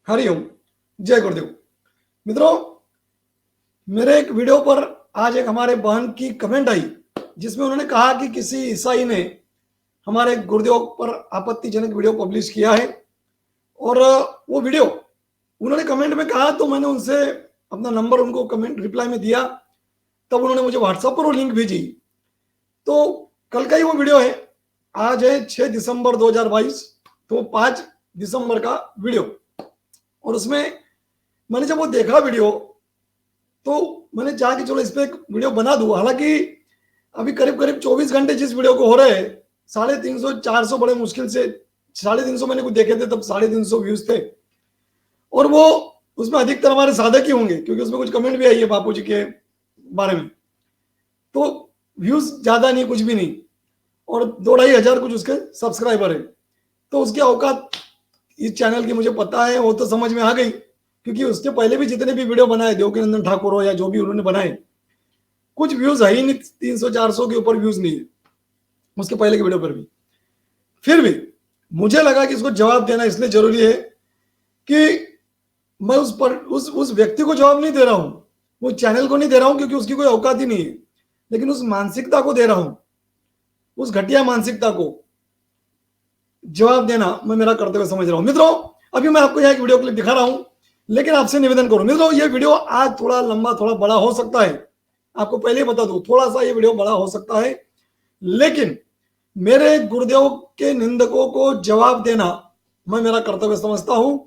हरिओम, जय गुरुदेव। मित्रों, मेरे एक वीडियो पर आज एक हमारे बहन की कमेंट आई जिसमें उन्होंने कहा कि किसी ईसाई ने हमारे गुरुदेव पर आपत्तिजनक वीडियो पब्लिश किया है। और वो वीडियो उन्होंने कमेंट में कहा तो मैंने उनसे अपना नंबर उनको कमेंट रिप्लाई में दिया। तब उन्होंने मुझे व्हाट्सएप पर वो लिंक भेजी। तो कल का ही वो वीडियो है, आज है 6 दिसंबर 2022, तो 5 दिसंबर का वीडियो। और उसमें मैंने जब वो देखा वीडियो तो मैंने चाहा कि चलो इस पर एक वीडियो बना दूं। हालांकि अभी करीब करीब 24 घंटे जिस वीडियो को हो रहे हैं 350 400 बड़े मुश्किल से 350 मैंने कुछ देखे थे, तब 350 व्यूज थे। और वो उसमें अधिकतर हमारे साधक ही होंगे क्योंकि उसमें कुछ कमेंट भी आई है बापू जी के बारे में। तो व्यूज ज्यादा नहीं, कुछ भी नहीं, और 2-2.5 हजार कुछ उसके सब्सक्राइबर है। तो उसकी औकात इस चैनल की मुझे पता है, वो तो समझ में आ गई क्योंकि उसके पहले भी जितने भी वीडियो बनाए देवकीनंदन ठाकुर हो या जो भी उन्होंने बनाए, कुछ व्यूज है ही नहीं, 300-400 के ऊपर व्यूज नहीं है उसके पहले के वीडियो पर भी। फिर भी मुझे लगा कि इसको जवाब देना इसलिए जरूरी है कि मैं उस व्यक्ति को जवाब नहीं दे रहा हूं, वो चैनल को नहीं दे रहा हूं क्योंकि उसकी कोई औकात ही नहीं है, लेकिन उस मानसिकता को दे रहा हूं, उस घटिया मानसिकता को जवाब देना मैं मेरा कर्तव्य समझ रहा हूं। मित्रों, अभी मैं आपको यहाँ एक वीडियो क्लिप दिखा रहा हूं, लेकिन आपसे निवेदन करूं मित्रों, ये वीडियो आज थोड़ा लंबा थोड़ा बड़ा हो सकता है। आपको पहले ही बता दूं, थोड़ा सा ये वीडियो बड़ा हो सकता है, लेकिन मेरे गुरुदेव के निंदकों को जवाब देना मैं मेरा कर्तव्य समझता हूं।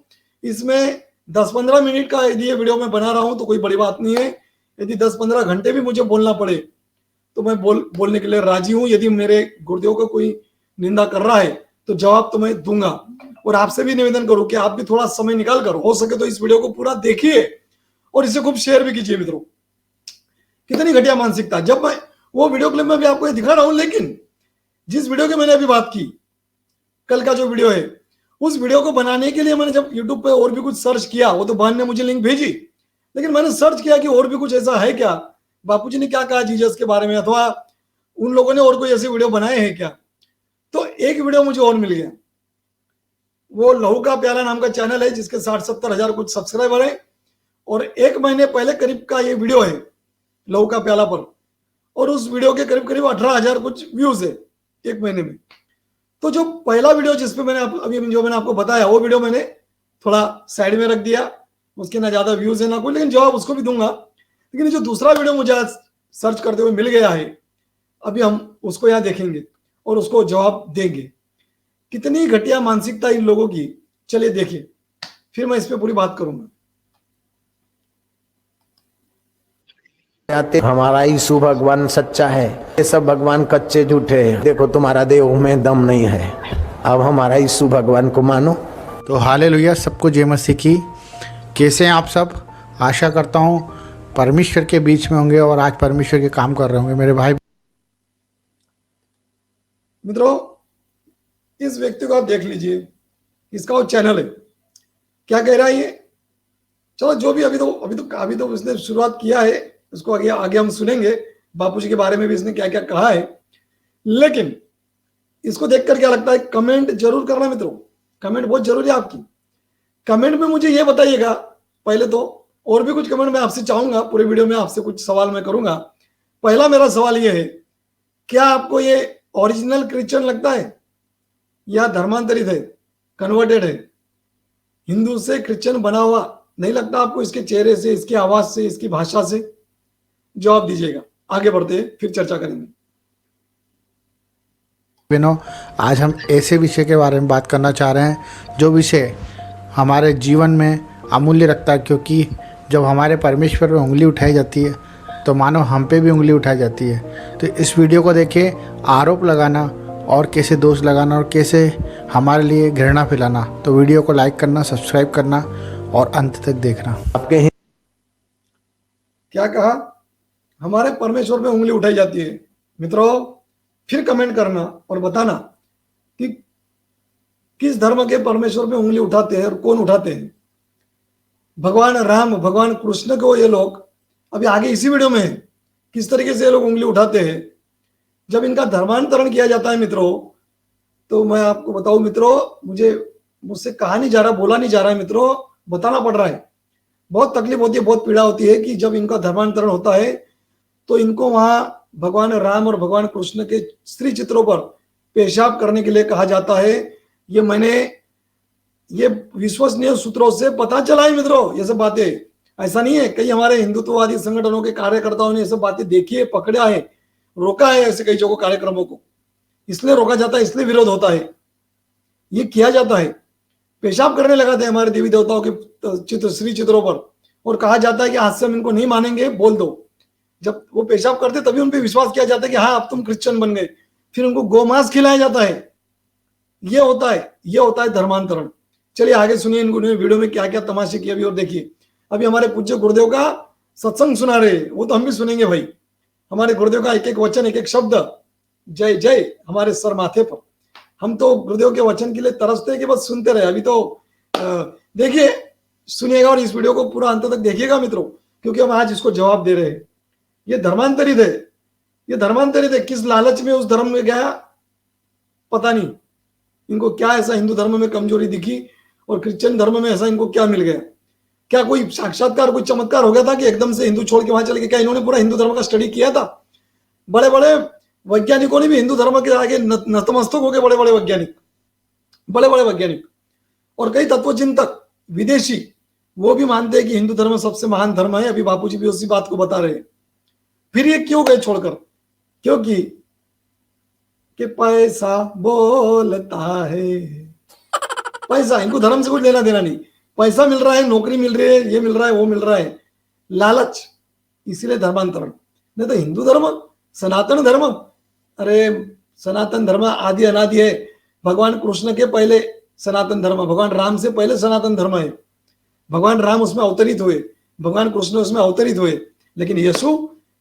इसमें 10-15 मिनट का यदि ये वीडियो मैं बना रहा हूं तो कोई बड़ी बात नहीं है। यदि 10-15 घंटे भी मुझे बोलना पड़े तो मैं बोलने के लिए राजी हूं। यदि मेरे गुरुदेव को कोई निंदा कर रहा है तो जवाब तो मैं दूंगा। और आपसे भी निवेदन करूं कि आप भी थोड़ा समय निकाल कर हो सके तो इस वीडियो को पूरा देखिए और इसे खूब शेयर भी कीजिए। मित्रों, कितनी घटिया मानसिकता। जब मैं वो वीडियो क्लिप में भी आपको दिखा रहा हूं, लेकिन जिस वीडियो की मैंने अभी बात की, कल का जो वीडियो है, उस वीडियो को बनाने के लिए मैंने जब यूट्यूब पे और भी कुछ सर्च किया, वो तो बहन ने मुझे लिंक भेजी, लेकिन मैंने सर्च किया कि और भी कुछ ऐसा है क्या, बापूजी ने क्या कहा जीसस के बारे में, अथवा उन लोगों ने और कोई ऐसे वीडियो बनाए हैं क्या। तो एक वीडियो मुझे और मिल गया। वो लहू का प्याला नाम का चैनल है जिसके 60-70 हजार कुछ सब्सक्राइबर है, और 1 महीने पहले करीब का ये वीडियो है लहू का प्याला पर, और उस वीडियो के करीब करीब 18,000 कुछ व्यूज है 1 महीने में। तो जो पहला वीडियो जिसपे मैंने अभी जो मैंने आपको बताया, वो वीडियो मैंने थोड़ा साइड में रख दिया, उसके ना ज्यादा व्यूज है ना कोई, लेकिन जवाब उसको भी दूंगा। लेकिन जो दूसरा वीडियो मुझे आज सर्च करते हुए मिल गया है, अभी हम उसको यहाँ देखेंगे और उसको जवाब देंगे। कितनी घटिया मानसिकता इन लोगों की, चलिए देखिए, फिर मैं इस पे पूरी बात करूंगा। हमारा यीशु भगवान सच्चा है, ये सब भगवान कच्चे झूठे हैं। देखो तुम्हारा देह में दम नहीं है, अब हमारा यीशु भगवान को मानो। तो हालेलुया, सबको जय मसीह की। कैसे हैं आप सब? आशा करता हूँ परमेश्वर के बीच में होंगे और आज परमेश्वर के काम कर रहे होंगे मेरे भाई। मित्रों, इस व्यक्ति को आप देख लीजिए, इसका वो चैनल है, क्या कह रहा है ये। चलो जो भी, अभी तो उसने शुरुआत किया है, उसको आगे हम सुनेंगे बापूजी के बारे में भी इसने क्या क्या कहा है। लेकिन इसको देखकर क्या लगता है, कमेंट जरूर करना मित्रों, कमेंट बहुत जरूरी है आपकी। कमेंट में मुझे ये बताइएगा पहले तो, और भी कुछ कमेंट मैं आपसे चाहूंगा, पूरे वीडियो में आपसे कुछ सवाल मैं करूंगा। पहला मेरा सवाल ये है, क्या आपको ये ओरिजिनल क्रिश्चियन लगता है या धर्मांतरित है, कन्वर्टेड है, हिंदू से क्रिश्चियन बना हुआ नहीं लगता आपको? इसके चेहरे से, इसकी आवाज से, इसकी भाषा से जवाब दीजिएगा। आगे बढ़ते हैं, फिर चर्चा करेंगे। बिनो, आज हम ऐसे विषय के बारे में बात करना चाह रहे हैं जो विषय हमारे जीवन में अमूल्य रखता है, क्योंकि जब हमारे परमेश्वर पे उंगली उठाई जाती है तो मानो हम पे भी उंगली उठाई जाती है। तो इस वीडियो को देखिए, आरोप लगाना और कैसे दोष लगाना और कैसे हमारे लिए घृणा फैलाना। तो वीडियो को लाइक करना, सब्सक्राइब करना और अंत तक देखना। आपके क्या कहा, हमारे परमेश्वर पे उंगली उठाई जाती है। मित्रों, फिर कमेंट करना और बताना कि किस धर्म के परमेश्वर पे उंगली उठाते हैं और कौन उठाते हैं। भगवान राम, भगवान कृष्ण को ये लोग, अभी आगे इसी वीडियो में किस तरीके से ये लोग उंगली उठाते हैं। जब इनका धर्मांतरण किया जाता है मित्रों, तो मैं आपको बताऊं मित्रों, मुझसे कहा नहीं जा रहा, बोला नहीं जा रहा है मित्रों, बताना पड़ रहा है। बहुत तकलीफ होती है, बहुत पीड़ा होती है कि जब इनका धर्मांतरण होता है तो इनको वहां भगवान राम और भगवान कृष्ण के स्त्री चित्रों पर पेशाब करने के लिए कहा जाता है। ये मैंने ये विश्वसनीय सूत्रों से पता चला है मित्रों, ये सब बातें। ऐसा नहीं है, कई हमारे हिंदुत्ववादी संगठनों के कार्यकर्ताओं ने ये सब बातें देखी है, पकड़ा है, रोका है ऐसे कई जगहों कार्यक्रमों को। इसलिए रोका जाता है, इसलिए विरोध होता है, ये किया जाता है। पेशाब करने लगाते हैं हमारे देवी देवताओं के चित्र, श्री चित्रों पर, और कहा जाता है कि आज से हम इनको नहीं मानेंगे, बोल दो। जब वो पेशाब करते तभी उन पर विश्वास किया जाता है कि हाँ अब तुम क्रिश्चियन बन गए। फिर उनको गोमांस खिलाया जाता है। ये होता है धर्मांतरण। चलिए आगे सुनिए इनको वीडियो में क्या क्या तमाशे किए अभी, और देखिए अभी हमारे पूज्य गुरुदेव का सत्संग सुना रहे, वो तो हम भी सुनेंगे भाई। हमारे गुरुदेव का एक एक वचन, एक एक शब्द, जय जय हमारे सर माथे पर। हम तो गुरुदेव के वचन के लिए तरसते हैं कि बस सुनते रहे। अभी तो देखिए, सुनिएगा और इस वीडियो को पूरा अंत तक देखिएगा मित्रों, क्योंकि हम आज इसको जवाब दे रहे हैं। ये धर्मांतरित है, ये धर्मांतरित है। किस लालच में उस धर्म में गया पता नहीं, इनको क्या ऐसा हिंदू धर्म में कमजोरी दिखी और क्रिश्चियन धर्म में ऐसा इनको क्या मिल गया। क्या कोई साक्षात्कार, कोई चमत्कार हो गया था कि एकदम से हिंदू छोड़ के वहां चले गए? क्या इन्होंने पूरा हिंदू धर्म का स्टडी किया था? बड़े बड़े वैज्ञानिकों ने भी हिंदू धर्म के आगे नतमस्तक हो गए, बड़े बड़े वैज्ञानिक और कई तत्वचिंतक विदेशी, वो भी मानते हैं कि हिंदू धर्म सबसे महान धर्म है। अभी बापूजी भी उसी बात को बता रहे हैं। फिर ये क्यों गए छोड़कर? क्योंकि कि पैसा बोलता है। पैसा, इनको धर्म से कुछ लेना देना नहीं। पैसा मिल रहा है, नौकरी मिल रही है, ये मिल रहा है, वो मिल रहा है, लालच, इसीलिए धर्मांतरण। नहीं तो हिंदू धर्म, सनातन धर्म, अरे सनातन धर्म आदि अनादि है। भगवान कृष्ण के पहले सनातन धर्म, भगवान राम से पहले सनातन धर्म है। भगवान राम उसमें अवतरित हुए, भगवान कृष्ण उसमें अवतरित हुए। लेकिन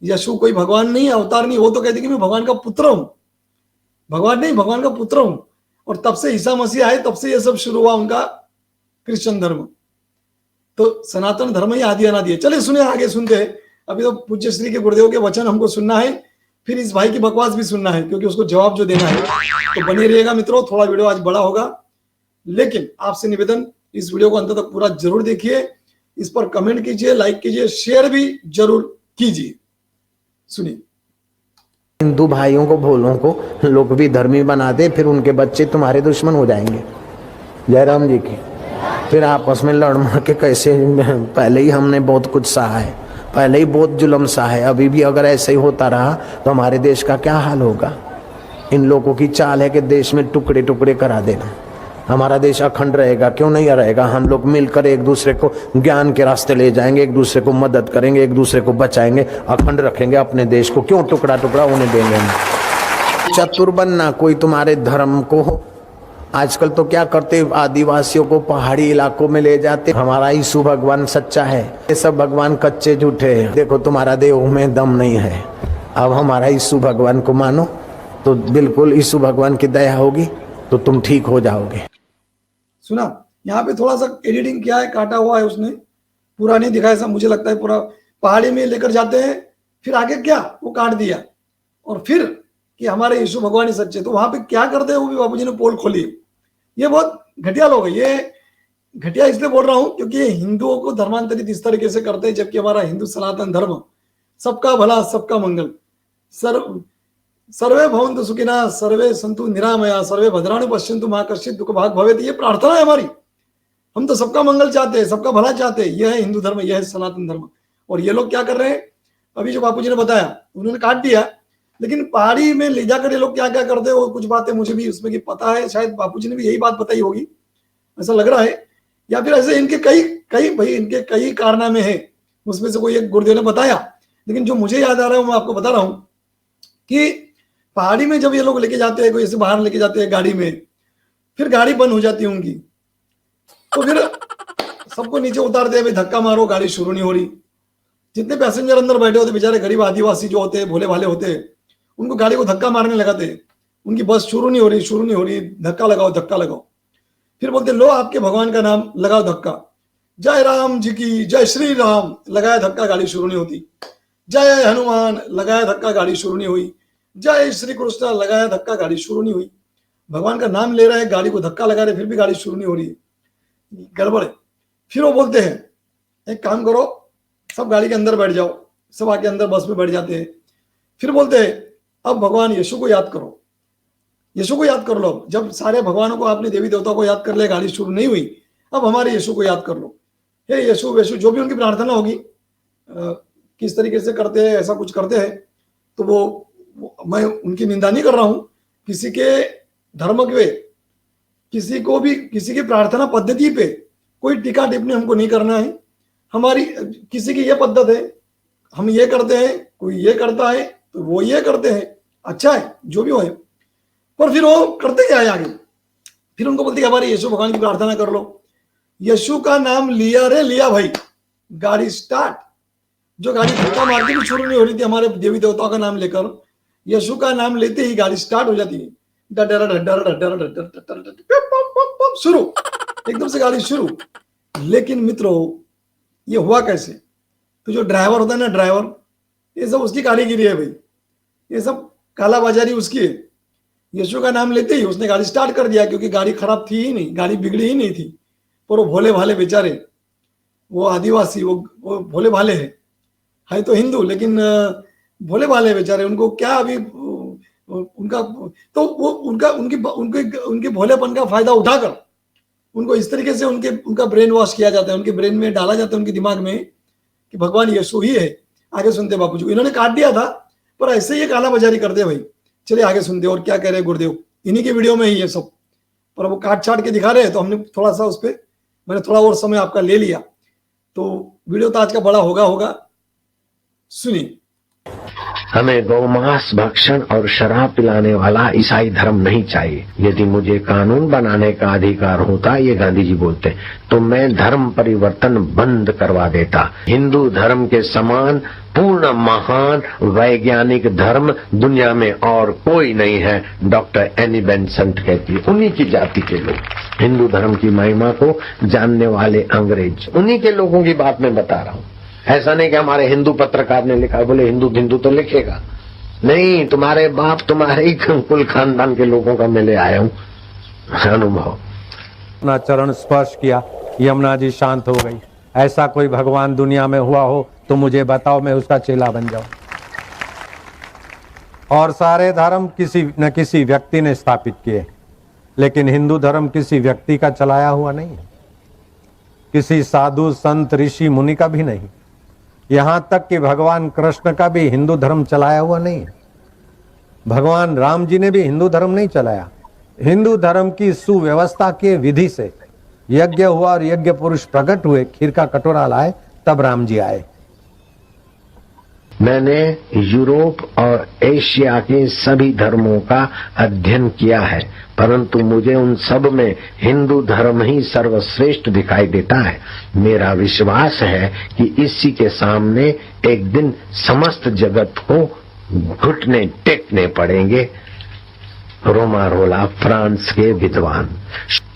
यशु कोई भगवान नहीं, अवतार नहीं। वो तो कहते कि मैं भगवान का पुत्र हूं, भगवान नहीं, भगवान का पुत्र हूं। और तब से ईसा मसीह आए, तब से ये सब शुरू हुआ उनका क्रिश्चियन धर्म। तो सनातन धर्म ही आदि अनादि है। चलिए सुने, आगे सुनते हैं। अभी तो पूज्य श्री के गुरुदेव के वचन हमको सुनना है, फिर इस भाई की बकवास भी सुनना है, क्योंकि उसको जवाब जो देना है। तो बने रहिएगा मित्रों, थोड़ा वीडियो आज बड़ा होगा, लेकिन आपसे निवेदन, इस वीडियो को अंत तक पूरा जरूर देखिए, इस पर कमेंट कीजिए, लाइक कीजिए, शेयर भी जरूर कीजिए। सुनिए। हिंदू भाइयों को, भोलों को लोग भी धर्मी बना दे, फिर उनके बच्चे तुम्हारे दुश्मन हो जाएंगे। जयराम जी की। फिर आपस में लड़ मर के कैसे, पहले ही हमने बहुत कुछ सहा है, पहले ही बहुत जुल्म सहा है। अभी भी अगर ऐसे ही होता रहा तो हमारे देश का क्या हाल होगा। इन लोगों की चाल है कि देश में टुकड़े टुकड़े करा देना। हमारा देश अखंड रहेगा, क्यों नहीं रहेगा। हम लोग मिलकर एक दूसरे को ज्ञान के रास्ते ले जाएंगे, एक दूसरे को मदद करेंगे, एक दूसरे को बचाएंगे, अखंड रखेंगे अपने देश को। क्यों टुकड़ा टुकड़ा होने देंगे। चतुर बनना कोई तुम्हारे धर्म को। आजकल तो क्या करते, आदिवासियों को पहाड़ी इलाकों में ले जाते। हमारा यीशु भगवान सच्चा है, ये सब भगवान कच्चे झूठे हैं। देखो तुम्हारा देह में दम नहीं है। अब हमारा यीशु भगवान को मानो तो बिल्कुल यीशु भगवान की दया होगी तो तुम ठीक हो जाओगे। सुना, यहाँ पे थोड़ा सा एडिटिंग किया है, काटा हुआ है उसने, पूरा नहीं दिखाया ऐसा मुझे लगता है। पूरा पहाड़ी में लेकर जाते हैं, फिर आगे क्या वो काट दिया, और फिर कि हमारे यीशु भगवान ही सच्चे। तो वहां पे क्या करते हैं वो भी बापूजी ने पोल खोली। ये बहुत घटिया लोग है। ये घटिया इसलिए बोल रहा हूं क्योंकि ये हिंदुओं को धर्मांतरित इस तरीके से करते हैं, जबकि हमारा हिंदू सनातन धर्म सबका भला, सबका मंगल, सर्वे भवन्तु सुखिनः, सर्वे सन्तु निरामया, सर्वे भद्राणि पश्यन्तु मा कश्चित् दुःख भाग् भवेत्। ये प्रार्थना है हमारी। हम तो सबका मंगल चाहते हैं, सबका भला चाहते हैं। यह है हिंदू धर्म, यह है सनातन धर्म। और ये लोग क्या कर रहे हैं, अभी जो बापूजी ने बताया, उन्होंने काट दिया। लेकिन पहाड़ी में ले जाकर ये लोग क्या क्या करते हैं, वो कुछ बातें मुझे भी उसमें की पता है। शायद बापूजी ने भी यही बात बताई होगी, ऐसा लग रहा है। या फिर ऐसे इनके इनके कई कारनामे हैं, उसमें से कोई एक गुरुदेव ने बताया। लेकिन जो मुझे याद आ रहा है मैं आपको बता रहा हूं कि पहाड़ी में जब ये लोग लेके जाते हैं, कोई ऐसे बाहर लेके जाते हैं गाड़ी में, फिर गाड़ी बंद हो जाती है उनकी, तो फिर सबको नीचे उतारते हैं, धक्का मारो, गाड़ी शुरू नहीं हो रही। जितने पैसेंजर अंदर बैठे होते, बेचारे गरीब आदिवासी जो होते हैं, भोले भाले होते हैं, उनको गाड़ी को धक्का मारने लगाते हैं। उनकी बस शुरू नहीं हो रही, धक्का लगाओ। फिर बोलते लो आपके भगवान का नाम लगाओ धक्का, जय राम जी की, जय श्री राम, लगाया धक्का, गाड़ी शुरू नहीं होती। जय हनुमान, लगाया धक्का, गाड़ी शुरू नहीं हुई। जय श्री कृष्ण, लगाया धक्का, गाड़ी शुरू नहीं हुई। भगवान का नाम ले रहे हैं, गाड़ी को धक्का लगा रहे, फिर भी गाड़ी शुरू नहीं हो रही है। गड़बड़ है। फिर वो बोलते हैं एक काम करो, सब गाड़ी के अंदर बैठ जाओ, सब आके अंदर बस में बैठ जाते हैं। फिर बोलते हैं अब भगवान यीशु को याद करो, यीशु को याद कर लो। जब सारे भगवानों को आपने देवी देवताओं को याद कर लिया, गाड़ी शुरू नहीं हुई, अब हमारे यीशु को याद कर लो। हे यीशु वेशु जो भी उनकी प्रार्थना होगी, किस तरीके से करते हैं, ऐसा कुछ करते हैं, तो वो मैं उनकी निंदा नहीं कर रहा हूं। किसी के धर्म पे, किसी को भी, किसी की प्रार्थना पद्धति पे कोई टीका टिप्पणी हमको नहीं करना है। हमारी किसी की ये पद्धत है, हम ये करते हैं, कोई ये करता है तो वो ये करते हैं, अच्छा है जो भी हो है। पर फिर वो करते क्या है आगे, फिर उनको बोलते हमारे यीशु भगवान की प्रार्थना कर लो। यीशु का नाम लिया रे लिया भाई, गाड़ी स्टार्ट। जो गाड़ी धक्का मारती भी शुरू नहीं हो रही थी हमारे देवी देवताओं का नाम लेकर, यीशु का नाम लेते ही गाड़ी स्टार्ट हो जाती है। शुरू, एकदम से गाड़ी शुरू। लेकिन मित्रों ये हुआ कैसे? तो जो ड्राइवर होता है ना, ड्राइवर, ये सब उसकी कारीगिरी है भाई, ये सब कालाबाजारी उसकी है। यीशु का नाम लेते ही उसने गाड़ी स्टार्ट कर दिया, क्योंकि गाड़ी खराब थी ही नहीं, गाड़ी बिगड़ी ही नहीं थी। पर वो भोले भाले बेचारे, वो आदिवासी, वो भोले भाले है तो हिंदू, लेकिन भोले भाले बेचारे, उनको क्या अभी उनका, तो वो उनके भोलेपन का फायदा उठाकर उनको इस तरीके से उनका ब्रेन वॉश किया जाता है, उनके ब्रेन में डाला जाता है, उनके दिमाग में कि भगवान यीशु ही है। आगे सुनते बापू जी, इन्होंने काट दिया था पर ऐसे ही काला बाजारी करते भाई। चलिए आगे सुनते और क्या कह रहे हैं गुरुदेव, इन्हीं की वीडियो में ही ये सब, पर वो काट छाट के दिखा रहे हैं तो हमने थोड़ा सा उस पर मैंने थोड़ा और समय आपका ले लिया। तो वीडियो तो आज का बड़ा होगा, सुनिए। हमें गौमांस भक्षण और शराब पिलाने वाला ईसाई धर्म नहीं चाहिए। यदि मुझे कानून बनाने का अधिकार होता, ये गांधी जी बोलते, तो मैं धर्म परिवर्तन बंद करवा देता। हिंदू धर्म के समान पूर्ण महान वैज्ञानिक धर्म दुनिया में और कोई नहीं है, डॉक्टर एनी बेसेंट कहती है। उन्हीं की जाति के लोग हिंदू धर्म की महिमा को जानने वाले अंग्रेज, उन्हीं के लोगों की बात मैं बता रहा हूँ। ऐसा नहीं कि हमारे हिंदू पत्रकार ने लिखा, बोले हिंदू तो लिखेगा नहीं, तुम्हारे बाप तुम्हारे ही कुल खानदान के लोगों का मैं ले आया हूँ अनुभव। अपना चरण स्पर्श किया, यमुना जी शांत हो गई। ऐसा कोई भगवान दुनिया में हुआ हो तो मुझे बताओ, मैं उसका चेला बन जाऊं। और सारे धर्म किसी न किसी व्यक्ति ने स्थापित किए, लेकिन हिंदू धर्म किसी व्यक्ति का चलाया हुआ नहीं है, किसी साधु संत ऋषि मुनि का भी नहीं। यहां तक कि भगवान कृष्ण का भी हिंदू धर्म चलाया हुआ नहीं है। भगवान राम जी ने भी हिंदू धर्म नहीं चलाया। हिंदू धर्म की सुव्यवस्था के विधि से यज्ञ हुआ और यज्ञ पुरुष प्रकट हुए, खीर का कटोरा लाए, तब राम जी आए। मैंने यूरोप और एशिया के सभी धर्मों का अध्ययन किया है, परंतु मुझे उन सब में हिंदू धर्म ही सर्वश्रेष्ठ दिखाई देता है। मेरा विश्वास है कि इसी के सामने एक दिन समस्त जगत को घुटने टेकने पड़ेंगे। रोमा रोला फ्रांस के विद्वान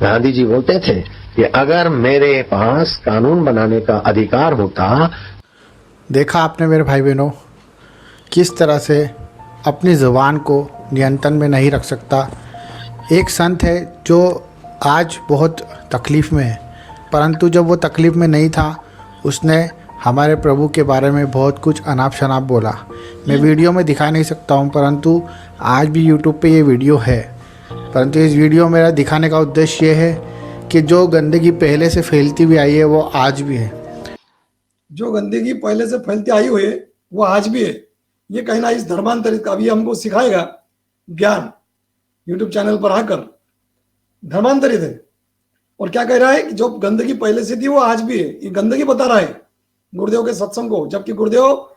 गांधी जी बोलते थे कि अगर मेरे पास कानून बनाने का अधिकार होता। देखा आपने मेरे भाई बहनों, किस तरह से अपनी ज़ुबान को नियंत्रण में नहीं रख सकता। एक संत है जो आज बहुत तकलीफ़ में है, परंतु जब वो तकलीफ़ में नहीं था उसने हमारे प्रभु के बारे में बहुत कुछ अनाप शनाप बोला। मैं वीडियो में दिखा नहीं सकता हूँ, परंतु आज भी यूट्यूब पे ये वीडियो है। परंतु इस वीडियो मेरा दिखाने का उद्देश्य ये है कि जो गंदगी पहले से फैलती हुई आई है वो आज भी है। जो गंदगी पहले से फैलती आई हुई है वो आज भी है। ये कहना इस धर्मांतरित का, अभी हमको सिखाएगा ज्ञान यूट्यूब चैनल पर आकर, धर्मांतरित है। और क्या कह रहा है कि जो गंदगी पहले से थी वो आज भी है। ये गंदगी बता रहा है गुरुदेव के सत्संग को, जबकि गुरुदेव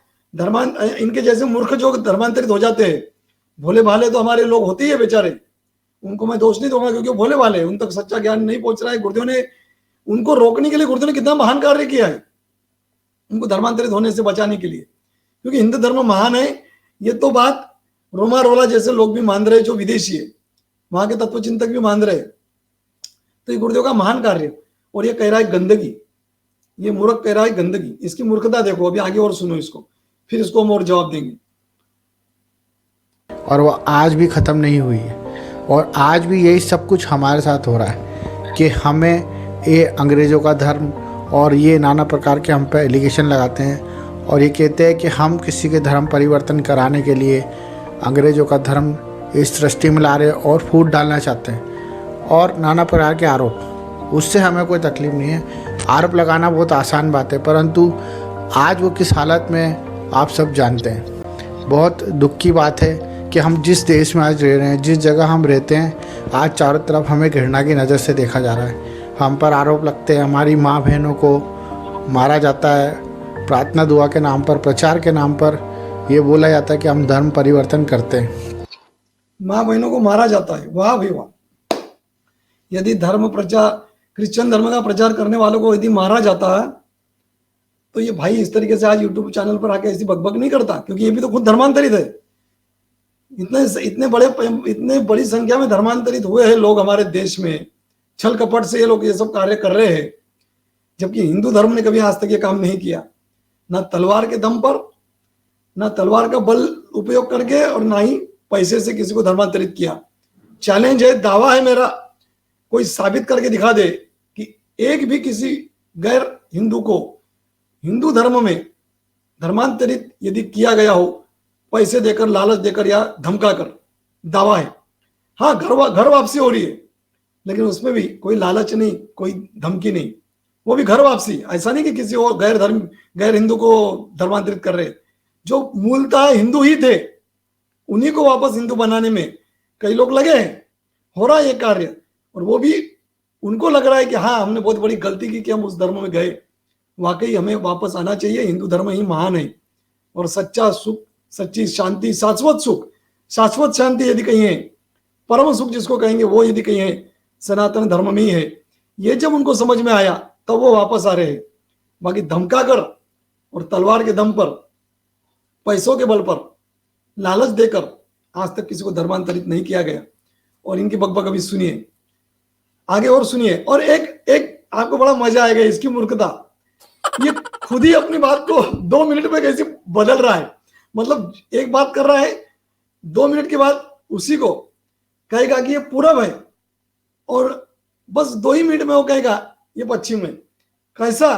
इनके जैसे मूर्ख जो धर्मांतरित हो जाते हैं, भोले भाले तो हमारे लोग होते ही है बेचारे, उनको मैं दोष नहीं दूंगा क्योंकि भोले भाले, उन तक सच्चा ज्ञान नहीं पहुंच रहा है। गुरुदेव ने उनको रोकने के लिए गुरुदेव ने कितना महान कार्य किया है, उनको धर्मांतरित होने से बचाने के लिए, क्योंकि हिंदू धर्म महान है। ये तो बात रोमा रोला जैसे लोग भी मान रहे, जो विदेशी है, वहां के तत्वचिंतक भी मान रहे। तो ये गुरुदेव का महान कार्य। और ये कह रहा है गंदगी, ये मूर्ख कह रहा है गंदगी। इसकी मूर्खता देखो, अभी आगे और सुनो इसको, फिर इसको हम और जवाब देंगे। और वो आज भी ख़त्म नहीं हुई है, और आज भी यही सब कुछ हमारे साथ हो रहा है कि हमें ये अंग्रेज़ों का धर्म और ये नाना प्रकार के हम पे एलिगेशन लगाते हैं और ये कहते हैं कि हम किसी के धर्म परिवर्तन कराने के लिए अंग्रेज़ों का धर्म इस सृष्टि में ला रहे और फूट डालना चाहते हैं और नाना प्रकार के आरोप। उससे हमें कोई तकलीफ़ नहीं है, आरोप लगाना बहुत आसान बात है, परंतु आज वो किस हालत में आप सब जानते हैं। बहुत दुख की बात है कि हम जिस देश में आज रह रहे हैं, जिस जगह हम रहते हैं, आज चारों तरफ हमें घृणा की नज़र से देखा जा रहा है। हम पर आरोप लगते हैं, हमारी माँ बहनों को मारा जाता है, प्रार्थना दुआ के नाम पर, प्रचार के नाम पर ये बोला जाता है कि हम धर्म परिवर्तन करते हैं। माँ बहनों को मारा जाता है, वाह भाई वाह। यदि धर्म प्रचार, क्रिश्चियन धर्म का प्रचार करने वालों को यदि मारा जाता है तो ये भाई इस तरीके से आज यूट्यूब चैनल पर आके ऐसी बकबक नहीं करता, क्योंकि ये भी तो खुद धर्मांतरित है। इतने बड़ी संख्या में धर्मांतरित हुए हैं लोग हमारे देश में, छल कपट से ये लोग ये सब कार्य कर रहे हैं, जबकि हिंदू धर्म ने कभी आज तक ये काम नहीं किया, ना तलवार के दम पर, ना तलवार का बल उपयोग करके, और ना ही पैसे से किसी को धर्मांतरित किया। चैलेंज है, दावा है मेरा, कोई साबित करके दिखा दे कि एक भी किसी गैर हिंदू को हिंदू धर्म में धर्मांतरित यदि किया गया हो, पैसे देकर, लालच देकर या धमका कर, दावा है। हाँ, घर वापसी हो रही है, लेकिन उसमें भी कोई लालच नहीं, कोई धमकी नहीं, वो भी घर वापसी। ऐसा नहीं कि किसी और गैर हिंदू को धर्मांतरित कर रहे, जो मूलतः हिंदू ही थे उन्हीं को वापस हिंदू बनाने में कई लोग लगे हैं। हो रहा है ये कार्य, और वो भी उनको लग रहा है कि हाँ, हमने बहुत बड़ी गलती की कि हम उस धर्म में गए, वाकई हमें वापस आना चाहिए, हिंदू धर्म ही महान है। और सच्चा सुख, सच्ची शांति, शाश्वत सुख, शाश्वत शांति यदि कहीं है, परम सुख जिसको कहेंगे, वो यदि कहीं है, सनातन धर्म में ही है। ये जब उनको समझ में आया तब वो वापस आ रहे हैं। बाकी धमका कर और तलवार के दम पर, पैसों के बल पर, लालच देकर आज तक किसी को धर्मांतरित नहीं किया गया। और इनकी बकबक अभी सुनिए, आगे और सुनिए, और एक आपको बड़ा मजा आएगा इसकी मूर्खता। ये खुद ही अपनी बात को 2 मिनट में कैसे बदल रहा है। मतलब एक बात कर रहा है, 2 मिनट के बाद उसी को कहेगा कि ये पूरब है, और बस 2 ही मिनट में वो कहेगा ये पश्चिम है। कैसा,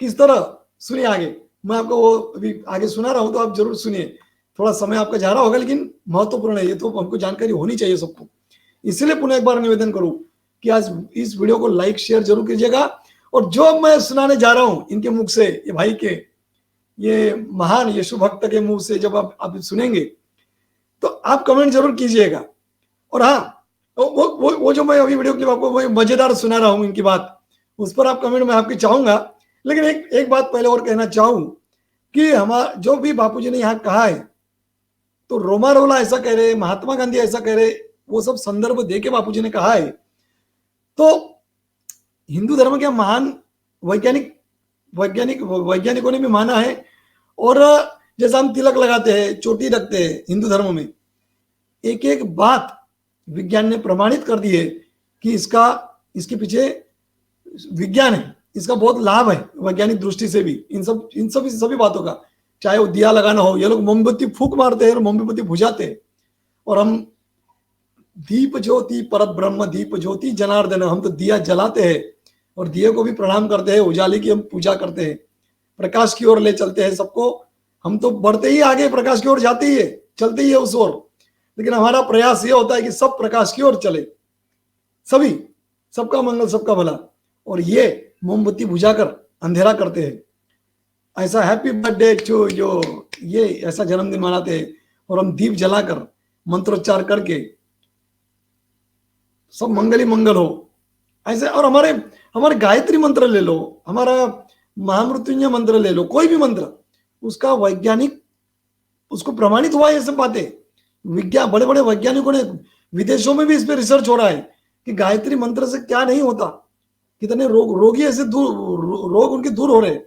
किस तरह, सुनिए आगे। मैं आपको वो अभी आगे सुना रहा हूं, तो आप जरूर सुनिए। थोड़ा समय आपका जा रहा होगा, लेकिन महत्वपूर्ण है, ये तो हमको जानकारी होनी चाहिए सबको। इसलिए पुनः एक बार निवेदन करूं कि आज इस वीडियो को लाइक शेयर जरूर कीजिएगा। और जो मैं सुनाने जा रहा हूं इनके मुख से, ये भाई के, ये महान यीशु भक्त के मुंह से जब आप सुनेंगे तो आप कमेंट जरूर कीजिएगा। और हाँ, वो जो मैं अभी वीडियो क्लिप आपको वो मजेदार सुना रहा हूं इनकी बात, उस पर आप कमेंट में आपकी चाहूंगा। लेकिन एक बात पहले और कहना चाहूं कि हमारा जो भी बापूजी ने यहाँ कहा है, तो रोमा रोला ऐसा कह रहे, महात्मा गांधी ऐसा कह रहे, वो सब संदर्भ दे के बापूजी ने कहा है। तो हिंदू धर्म के महान वैज्ञानिकों ने भी माना है। और जैसा हम तिलक लगाते हैं, चोटी रखते हैं हिंदू धर्म में, एक एक बात विज्ञान ने प्रमाणित कर दी है कि इसके पीछे विज्ञान है, इसका बहुत लाभ है वैज्ञानिक दृष्टि से भी। इन सभी बातों का, चाहे वो दिया लगाना हो, ये लोग मोमबत्ती फूंक मारते हैं और मोमबत्ती बुझाते हैं, और हम दीप ज्योति परत ब्रह्म दीप ज्योति जनार्दन, हम तो दिया जलाते हैं और दिए को भी प्रणाम करते हैं, उजाले की हम पूजा करते हैं, प्रकाश की ओर ले चलते हैं सबको। हम तो बढ़ते ही आगे, प्रकाश की ओर जाते ही है, चलते ही है उस ओर। लेकिन हमारा प्रयास ये होता है कि सब प्रकाश की ओर चले, सभी, सबका मंगल, सबका भला। और ये मोमबत्ती बुझाकर अंधेरा करते हैं। ऐसा हैप्पी बर्थडे टू यू, ये ऐसा जन्मदिन मनाते हैं, और हम दीप जलाकर मंत्रोच्चार करके सब मंगल ही मंगल हो ऐसे। और हमारे गायत्री मंत्र ले लो, हमारा महामृत्युंजय मंत्र ले लो, कोई भी मंत्र, उसका वैज्ञानिक, उसको प्रमाणित हुआ ये सब बातें। बड़े बड़े वैज्ञानिकों ने, विदेशों में भी इस पे रिसर्च हो रहा है कि गायत्री मंत्र से क्या नहीं होता, कितने रोगी ऐसे रोग उनके दूर हो रहे हैं।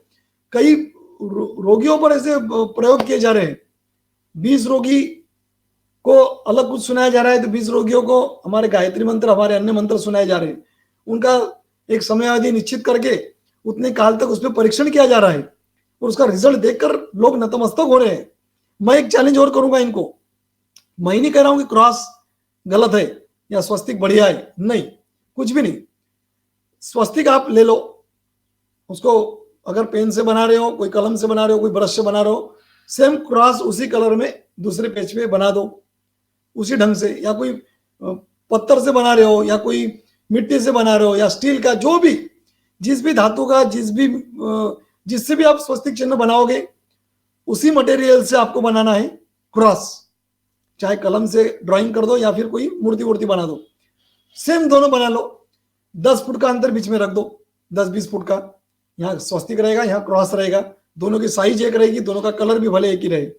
कई रोगियों पर ऐसे प्रयोग किए जा रहे हैं। 20 रोगी को अलग कुछ सुनाया जा रहा है, तो 20 रोगियों को हमारे गायत्री मंत्र, हमारे अन्य मंत्र सुनाए जा रहे हैं। उनका एक समयावधि निश्चित करके उतने काल तक उस पर परीक्षण किया जा रहा है, और उसका रिजल्ट देखकर लोग नतमस्तक हो रहे हैं। मैं एक चैलेंज और करूंगा इनको, मैं नहीं कह रहा हूं कि क्रॉस गलत है या स्वस्तिक बढ़िया है, नहीं, कुछ भी नहीं। स्वस्तिक आप ले लो, उसको अगर पेन से बना रहे हो, कोई कलम से बना रहे हो, कोई ब्रश से बना रहे हो, सेम क्रॉस उसी कलर में दूसरे पेज पे बना दो उसी ढंग से। या कोई पत्थर से बना रहे हो या कोई मिट्टी से बना रहे हो या स्टील का, जो भी जिस भी धातु का जिससे भी आप स्वस्तिक चिन्ह बनाओगे उसी मटेरियल से आपको बनाना है क्रॉस। चाहे कलम से ड्राइंग कर दो या फिर कोई मूर्ति वूर्ति बना दो, सेम दोनों बना लो। 10 फुट का अंतर बीच में रख दो, 10-20 फुट का। यहाँ स्वस्तिक रहेगा, यहाँ क्रॉस रहेगा, दोनों की साइज एक रहेगी, दोनों का कलर भी भले एक ही रहे।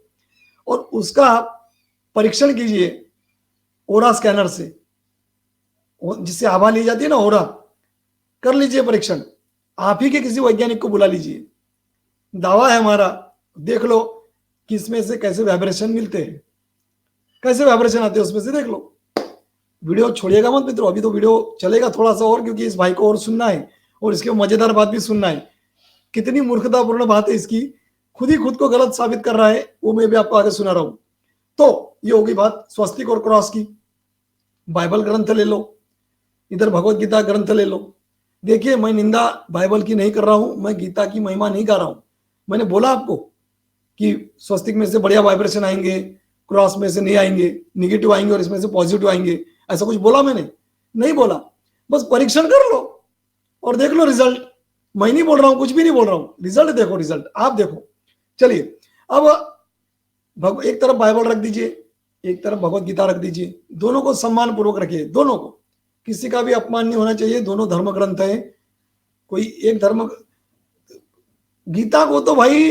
और उसका परीक्षण कीजिए ओरा स्कैनर से, जिससे आभा ली जाती है ना, ओरा, कर लीजिए परीक्षण। आप ही के किसी वैज्ञानिक को बुला लीजिए, दावा है हमारा, देख लो कि इसमें से कैसे वाइब्रेशन मिलते हैं, कैसे वाइब्रेशन आते हैं उसमें से, देख लो। वीडियो छोड़िएगा मत मित्रों, अभी तो वीडियो चलेगा थोड़ा सा और, क्योंकि इस भाई को और सुनना है और इसके मजेदार बात भी सुनना है। कितनी मूर्खतापूर्ण बात है इसकी, खुद ही खुद को गलत साबित कर रहा है, वो मैं भी आपको आगे सुना रहा हूं। तो ये होगी बात स्वस्तिक और क्रॉस की। बाइबल ग्रंथ ले लो, इधर भगवत गीता ग्रंथ ले लो। देखिए, मैं निंदा बाइबल की नहीं कर रहा हूं, मैं गीता की महिमा नहीं गा रहा हूं। मैंने बोला आपको कि स्वस्तिक में से बढ़िया वाइब्रेशन आएंगे, क्रॉस में से नहीं आएंगे, निगेटिव आएंगे और इसमें से पॉजिटिव आएंगे, ऐसा कुछ बोला मैंने? नहीं बोला। बस परीक्षण कर लो और देख लो रिजल्ट। मैं नहीं बोल रहा हूं, कुछ भी नहीं बोल रहा हूं, रिजल्ट देखो, रिजल्ट आप देखो। चलिए, अब एक तरफ बाइबल रख दीजिए, एक तरफ भगवत गीता रख दीजिए, दोनों को सम्मान पूर्वक रखिए, दोनों को, किसी का भी अपमान नहीं होना चाहिए। दोनों धर्म ग्रंथ है, कोई एक धर्म, गीता को तो भाई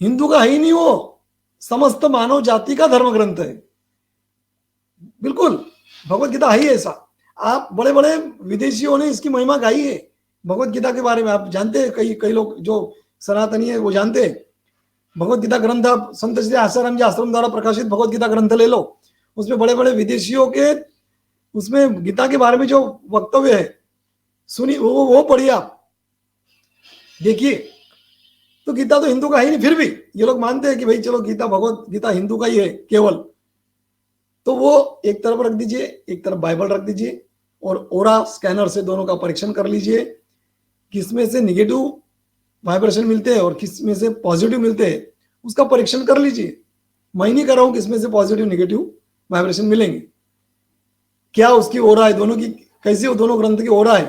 हिंदू का है ही नहीं, वो समस्त मानव जाति का धर्म ग्रंथ है, बिल्कुल। भगवत गीता है ही ऐसा। आप बड़े बड़े विदेशियों ने इसकी महिमा गाई है भगवत गीता के बारे में, आप जानते हैं, कई लोग जो सनातनी है वो जानते हैं। भगवत गीता ग्रंथ आप संत श्री आसाराम जी आश्रम द्वारा प्रकाशित भगवत गीता ग्रंथ ले लो, उसमें बड़े बड़े विदेशियों के उसमें गीता के बारे में जो वक्तव्य है सुनिए, वो पढ़िए आप, देखिए। तो गीता तो हिंदू का ही नहीं, फिर भी ये लोग मानते हैं कि भाई चलो गीता, भगवत गीता हिंदू का ही है केवल। तो वो एक तरफ रख दीजिए, एक तरफ बाइबल रख दीजिए और ओरा स्कैनर से दोनों का परीक्षण कर लीजिए, किसमें से निगेटिव वाइब्रेशन मिलते हैं और किसमें से पॉजिटिव मिलते हैं, उसका परीक्षण कर लीजिए। मैं नहीं कर रहा हूं किसमें से पॉजिटिव निगेटिव वाइब्रेशन मिलेंगे, क्या उसकी ओरा है, दोनों की कैसी वो दोनों ग्रंथ की ओरा है,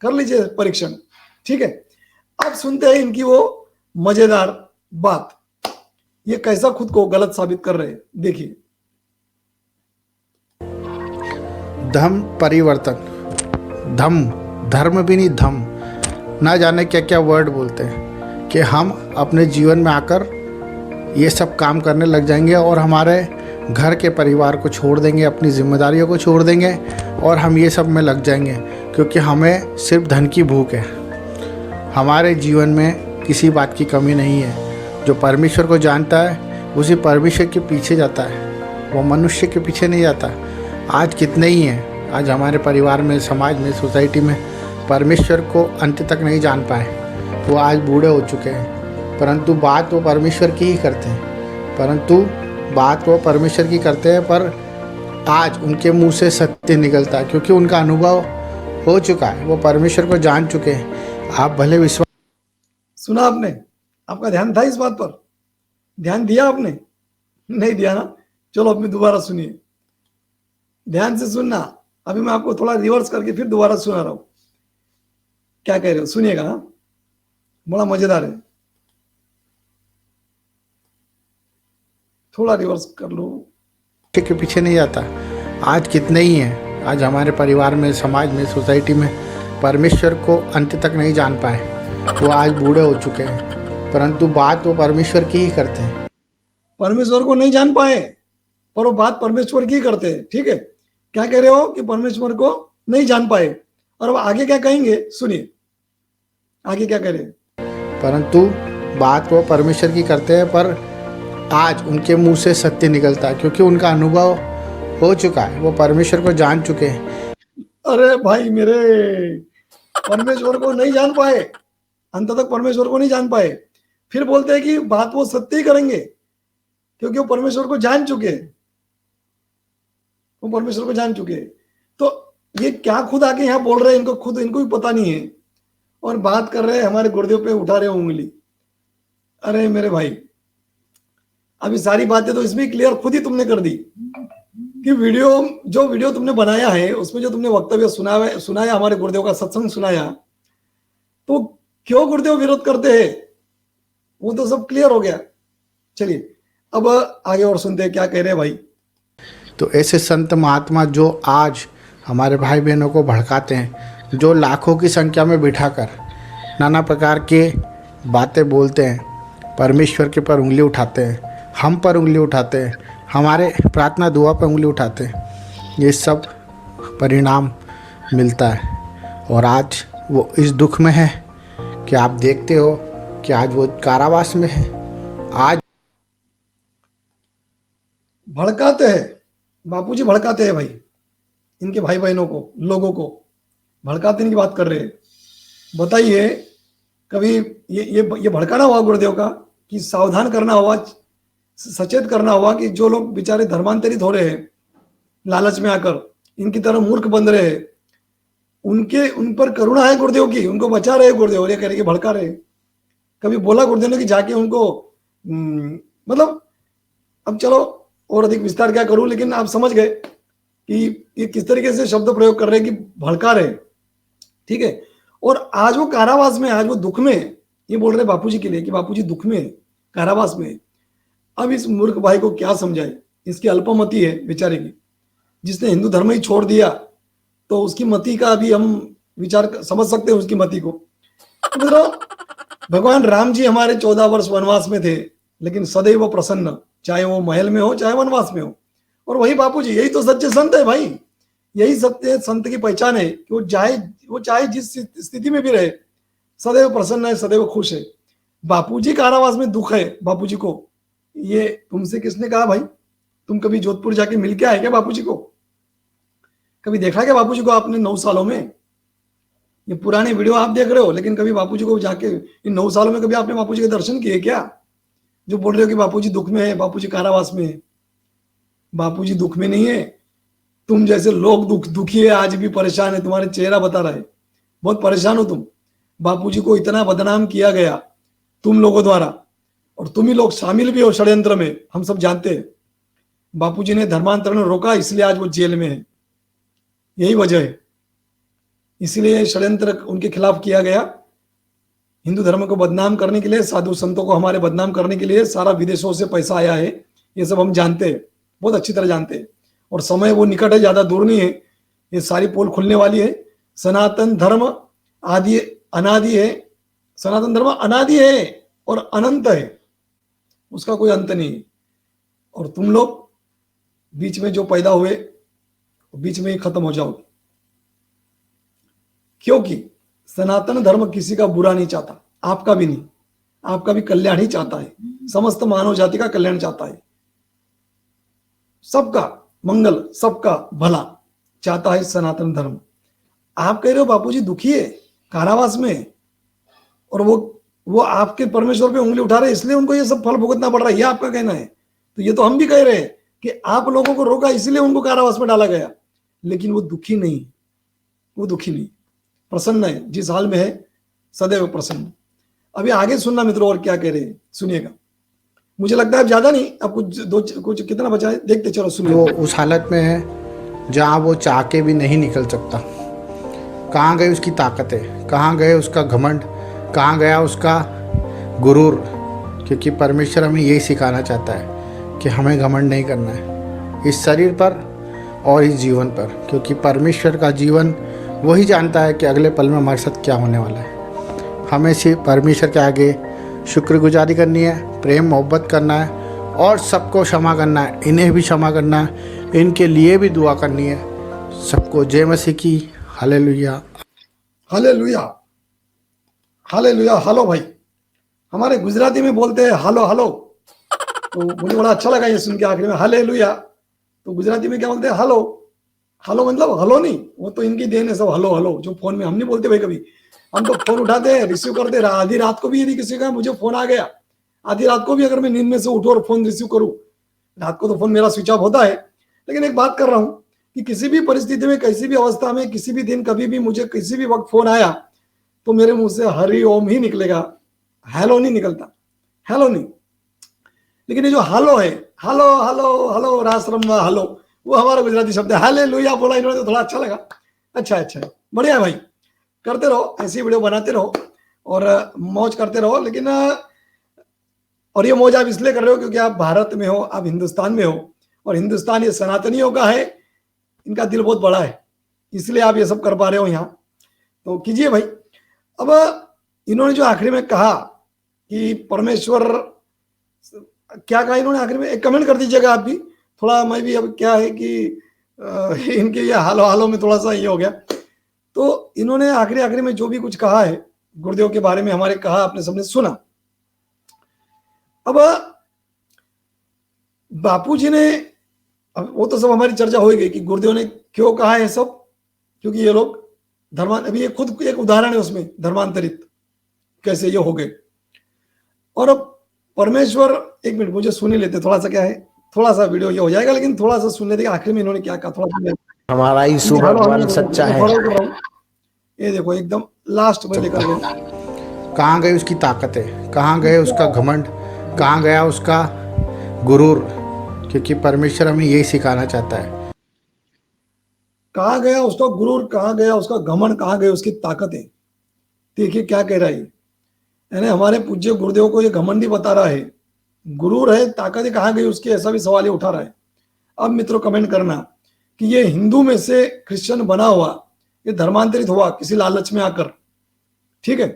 कर लीजिए परीक्षण, ठीक है। अब सुनते हैं इनकी वो मजेदार बात, ये कैसा खुद को गलत साबित कर रहे हैं, देखिए। धम परिवर्तन, धम, धर्म भी नहीं, धम, ना जाने क्या क्या वर्ड बोलते हैं कि हम अपने जीवन में आकर ये सब काम करने लग जाएंगे और हमारे घर के परिवार को छोड़ देंगे, अपनी जिम्मेदारियों को छोड़ देंगे और हम ये सब में लग जाएंगे, क्योंकि हमें सिर्फ धन की भूख है। हमारे जीवन में किसी बात की कमी नहीं है। जो परमेश्वर को जानता है उसी परमेश्वर के पीछे जाता है, वो मनुष्य के पीछे नहीं जाता। आज कितने ही हैं, आज हमारे परिवार में, समाज में, सोसाइटी में परमेश्वर को अंत तक नहीं जान पाए। वो आज बूढ़े हो चुके हैं, परंतु बात वो परमेश्वर की ही करते हैं, पर आज उनके मुंह से सत्य निकलता है, क्योंकि उनका अनुभव हो चुका है, वो परमेश्वर को जान चुके हैं। आप भले विश्वास, सुना आपने, आपका ध्यान था इस बात पर, ध्यान दिया आपने? नहीं दिया ना? चलो अब दोबारा सुनिए, ध्यान से सुनना। अभी मैं आपको थोड़ा रिवर्स करके फिर दोबारा सुना रहा हूं, क्या कह रहे हो, सुनिएगा। बड़ा मजेदार है, थोड़ा रिवर्स कर लो। के पीछे नहीं जाता। आज कितने ही हैं, आज हमारे परिवार में, समाज में, सोसाइटी में परमेश्वर को अंत तक नहीं जान पाए। वो आज बूढ़े हो चुके हैं, परंतु बात वो परमेश्वर की ही करते हैं। परमेश्वर को नहीं जान पाए पर वो बात परमेश्वर की करते हैं, ठीक है। क्या कह रहे हो कि परमेश्वर को नहीं जान पाए, और अब आगे क्या कहेंगे सुनिए, आगे क्या कह रहे हैं। परंतु बात वो परमेश्वर की करते हैं, पर आज उनके मुंह से सत्य निकलता है, क्योंकि उनका अनुभव हो चुका है, वो परमेश्वर को जान चुके हैं। अरे भाई मेरे, परमेश्वर को नहीं जान पाए, अंत तक परमेश्वर को नहीं जान पाए, फिर बोलते हैं कि बात वो सत्य ही करेंगे, क्योंकि वो परमेश्वर को जान चुके हैं, वो परमेश्वर को जान चुके हैं। तो ये क्या खुद आके यहाँ बोल रहे हैं, इनको भी पता नहीं है। और बात कर रहे हैं हमारे गुरुदेव पे, उठा रहे हो उंगली। अरे मेरे भाई, अभी सारी बातें तो इसमें क्लियर खुद ही तुमने कर दी कि जो वीडियो तुमने बनाया है उसमें जो तुमने वक्तव्य सुनाया हमारे गुरुदेव का सत्संग सुनाया, तो क्यों गुरुदेव विरोध करते हैं, वो तो सब क्लियर हो गया। चलिए अब आगे और सुनते हैं क्या कह रहे हैं भाई। तो ऐसे संत महात्मा जो आज हमारे भाई बहनों को भड़काते हैं, जो लाखों की संख्या में बिठाकर नाना प्रकार के बातें बोलते हैं, परमेश्वर के पर उंगली उठाते हैं, हम पर उंगली उठाते हैं, हमारे प्रार्थना दुआ पर उंगली उठाते हैं, ये सब परिणाम मिलता है। और आज वो इस दुख में है कि आप देखते हो कि आज वो कारावास में है। आज भड़काते हैं बापूजी, भड़काते हैं भाई, इनके भाई बहनों को, लोगों को भड़काते इनकी बात कर रहे हैं। बताइए कभी ये भड़काना हुआ गुरुदेव का कि सावधान करना हुआ, सचेत करना हुआ कि जो लोग बेचारे धर्मांतरित हो रहे हैं लालच में आकर, इनकी तरह मूर्ख बन रहे हैं, उन पर करुणा है गुरुदेव की, उनको बचा रहे गुरुदेव, और ये कह रहे कि भड़का रहे। कभी बोला गुरुदेव ने कि जाके उनको मतलब, अब चलो और अधिक विस्तार क्या करूं, लेकिन आप समझ गए कि ये किस तरीके से शब्द प्रयोग कर रहे हैं कि भड़का रहे, ठीक है। और आज वो कारावास में, आज वो दुख में, ये बोल रहे बापूजी के लिए कि बापूजी दुख में है, कारावास में है। अब इस मूर्ख भाई को क्या समझाए, इसकी अल्पमति है बेचारे की, जिसने हिंदू धर्म ही छोड़ दिया, तो उसकी मति का अभी हम विचार समझ सकते हैं उसकी मति को। मतलब भगवान राम जी हमारे 14 वर्ष वनवास में थे, लेकिन सदैव प्रसन्न, चाहे वो महल में हो चाहे वनवास में हो। और वही बापूजी, यही तो सच्चे संत है भाई, यही सत्य संत की पहचान है कि वो चाहे जिस स्थिति में भी रहे सदैव प्रसन्न है, सदैव खुश है। बापूजी कारावास में दुख है बापूजी को, ये तुमसे किसने कहा भाई? तुम कभी जोधपुर जाके मिल के आए क्या बापूजी को? कभी देखा क्या बापूजी को आपने 9 सालों में? ये पुरानी वीडियो आप देख रहे हो, लेकिन कभी बापूजी को जाके इन 9 सालों में कभी आपने बापूजी के दर्शन किए क्या? जो बोल रहे हो कि बापूजी दुख में है, बापूजी कारावास में है। बापूजी दुख में नहीं है, तुम जैसे लोग दुखी है, आज भी परेशान है, तुम्हारे चेहरा बता रहा है, बहुत परेशान हो तुम। बापूजी को इतना बदनाम किया गया तुम लोगों द्वारा, और तुम ही लोग शामिल भी हो षड्यंत्र में, हम सब जानते हैं। बापूजी ने धर्मांतरण रोका, इसलिए आज वो जेल में है, यही वजह है। इसलिए षड्यंत्र उनके खिलाफ किया गया, हिंदू धर्म को बदनाम करने के लिए, साधु संतों को हमारे बदनाम करने के लिए सारा विदेशों से पैसा आया है, ये सब हम जानते हैं, बहुत अच्छी तरह जानते हैं। और समय वो निकट है, ज्यादा दूर नहीं है, ये सारी पोल खुलने वाली है। सनातन धर्म आदि अनादि है, सनातन धर्म अनादि है और अनंत है, उसका कोई अंत नहीं है। और तुम लोग बीच में जो पैदा हुए, बीच में ही खत्म हो जाओगे, क्योंकि सनातन धर्म किसी का बुरा नहीं चाहता, आपका भी नहीं, आपका भी कल्याण ही चाहता है, समस्त मानव जाति का कल्याण चाहता है, सबका मंगल, सबका भला चाहता है सनातन धर्म। आप कह रहे हो बापूजी दुखी है, कारावास में, और वो आपके परमेश्वर पे उंगली उठा रहे, इसलिए उनको ये सब फल भुगतना पड़ रहा है, ये आपका कहना है। तो ये तो हम भी कह रहे हैं कि आप लोगों को रोका, इसलिए उनको कारावास में डाला गया, लेकिन वो दुखी नहीं, वो दुखी नहीं, प्रसन्न है, जिस हाल में है सदैव प्रसन्न। अभी आगे सुनना मित्रों, और क्या कह रहे हैं सुनिएगा। मुझे लगता है ज्यादा नहीं, अब कुछ कितना बचा है देखते चलो, सुनिए। वो उस हालत में है जहाँ वो चाह के भी नहीं निकल सकता। कहाँ गई उसकी ताकतें, कहाँ गए उसका घमंड, कहाँ गया उसका गुरूर? क्योंकि परमेश्वर हमें यही सिखाना चाहता है कि हमें घमंड नहीं करना है इस शरीर पर और इस जीवन पर, क्योंकि परमेश्वर का जीवन वही जानता है कि अगले पल में हमारे साथ क्या होने वाला है। हमें सिर्फ परमेश्वर के आगे शुक्रगुजारी करनी है, प्रेम मोहब्बत करना है, और सबको क्षमा करना है, इन्हें भी क्षमा करना है, इनके लिए भी दुआ करनी है। सबको जय मसीह की। Hallelujah, hallelujah, hallelujah. हालो भाई, हमारे गुजराती में बोलते हैं हालो हालो, तो मुझे बड़ा अच्छा लगा ये सुन के आखिरी में हालेलुया। तो गुजराती में क्या बोलते हैं? हालो। हालो मतलब हलो नहीं, वो तो इनकी देन है सब, हलो हलो जो फोन में हम नहीं बोलते भाई। कभी हम तो फोन उठाते हैं, रिसीव करते हैं, आधी रात को भी यदि किसी का मुझे फोन आ गया, आधी रात को भी अगर मैं नींद में से उठूं और फोन रिसीव करूं, रात को तो फोन मेरा स्विच ऑफ होता है, लेकिन एक बात कर रहा हूं कि किसी भी परिस्थिति में, किसी भी अवस्था में, किसी भी दिन, कभी भी मुझे किसी भी वक्त फोन आया तो मेरे मुंह से हरि ओम ही निकलेगा, हेलो नहीं निकलता, हेलो नहीं। लेकिन ये जो हालो है, हालो हालो हालो रासरम हालो, वो हमारा गुजराती शब्द है। हालेलुया बोला इन्होंने तो थोड़ा अच्छा लगा। अच्छा अच्छा, बढ़िया है भाई, करते रहो, ऐसी वीडियो बनाते रहो और मौज करते रहो। लेकिन और ये मौज आप इसलिए कर रहे हो क्योंकि आप भारत में हो, आप हिंदुस्तान में हो, और हिंदुस्तान ये सनातनियों का है, इनका दिल बहुत बड़ा है, इसलिए आप ये सब कर पा रहे हो यहाँ, तो कीजिए भाई। अब इन्होंने जो आखिरी में कहा कि परमेश्वर, क्या कहा इन्होंने आखिरी में, एक कमेंट कर दीजिएगा आप भी थोड़ा। मैं भी अब क्या है कि इनके ये हालो हालो में थोड़ा सा ये हो गया। तो इन्होंने आखिरी में जो भी कुछ कहा है गुरुदेव के बारे में हमारे कहा, आपने सबने सुना। अब बापूजी ने, अब वो तो सब हमारी चर्चा हो गई कि गुरुदेव ने क्यों कहा है सब, क्योंकि ये लोग अभी ये खुद एक उदाहरण है उसमें, धर्मांतरित कैसे ये हो गए। और अब परमेश्वर, एक मिनट मुझे सुन ही लेते, थोड़ा सा क्या है, थोड़ा सा वीडियो ये हो जाएगा, लेकिन थोड़ा सा सुनने देगा आखिर में इन्होंने क्या कहा, थोड़ा सुन हमारा यीशु भगवान सच्चा है। ये देखो एकदम लास्ट में लेकर गए। कहाँ गई उसकी ताकतें, कहाँ गए उसका घमंड, कहाँ गया उसका गुरूर, क्योंकि परमेश्वर हमें यही सिखाना चाहता है। कहाँ गया उसका गुरूर, कहाँ गया उसका घमंड, कहाँ गए उसकी ताकतें। देखिए क्या कह रहा है, यानी हमारे पूज्य गुरुदेव को ये घमंड ही बता रहा है, गुरूर है, ताकतें कहाँ गई उसकी, ऐसा भी सवाल ये उठा रहा है। अब मित्रों कमेंट करना कि ये हिंदू में से क्रिश्चियन बना हुआ, ये धर्मांतरित हुआ किसी लालच में आकर, ठीक है,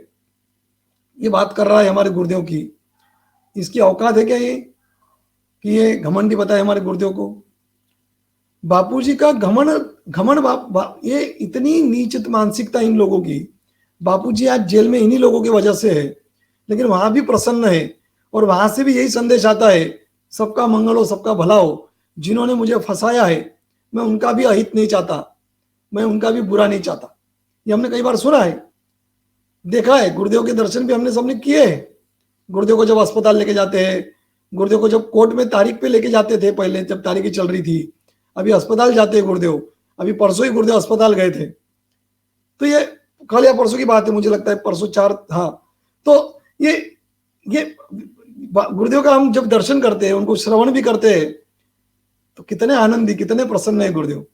ये बात कर रहा है हमारे गुरुदेव की, इसकी औकात है क्या ये कि ये घमंडी बताए हमारे गुरुदेव को। बापूजी का घमंड ये इतनी नीच मानसिकता इन लोगों की। बापूजी आज जेल में इन्हीं लोगों की वजह से है, लेकिन वहां भी प्रसन्न है और वहां से भी यही संदेश आता है, सबका मंगल हो, सबका भला हो। जिन्होंने मुझे फंसाया है मैं उनका भी अहित नहीं चाहता, मैं उनका भी बुरा नहीं चाहता। ये हमने कई बार सुना है, देखा है, गुरुदेव के दर्शन भी हमने सबने किए हैं। गुरुदेव को जब अस्पताल लेके जाते हैं, गुरुदेव को जब कोर्ट में तारीख पे लेके जाते थे, पहले जब तारीखें चल रही थी, अभी अस्पताल जाते हैं गुरुदेव, अभी परसों ही गुरुदेव अस्पताल गए थे, तो ये कल या परसों की बात है, मुझे लगता है परसों 4, हाँ। तो ये गुरुदेव का हम जब दर्शन करते हैं, उनको श्रवण भी करते हैं, तो कितने आनंदी, कितने प्रसन्न है गुरुदेव,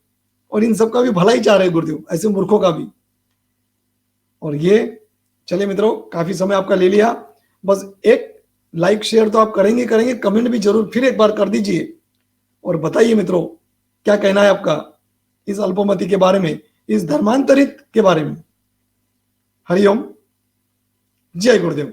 और इन सबका भी भला ही चाह रहे गुरुदेव, ऐसे मूर्खों का भी। और ये चलिए मित्रों, काफी समय आपका ले लिया, बस एक लाइक शेयर तो आप करेंगे, कमेंट भी जरूर फिर एक बार कर दीजिए और बताइए मित्रों क्या कहना है आपका इस अल्पमति के बारे में, इस धर्मांतरित के बारे में। हरिओम, जय गुरुदेव।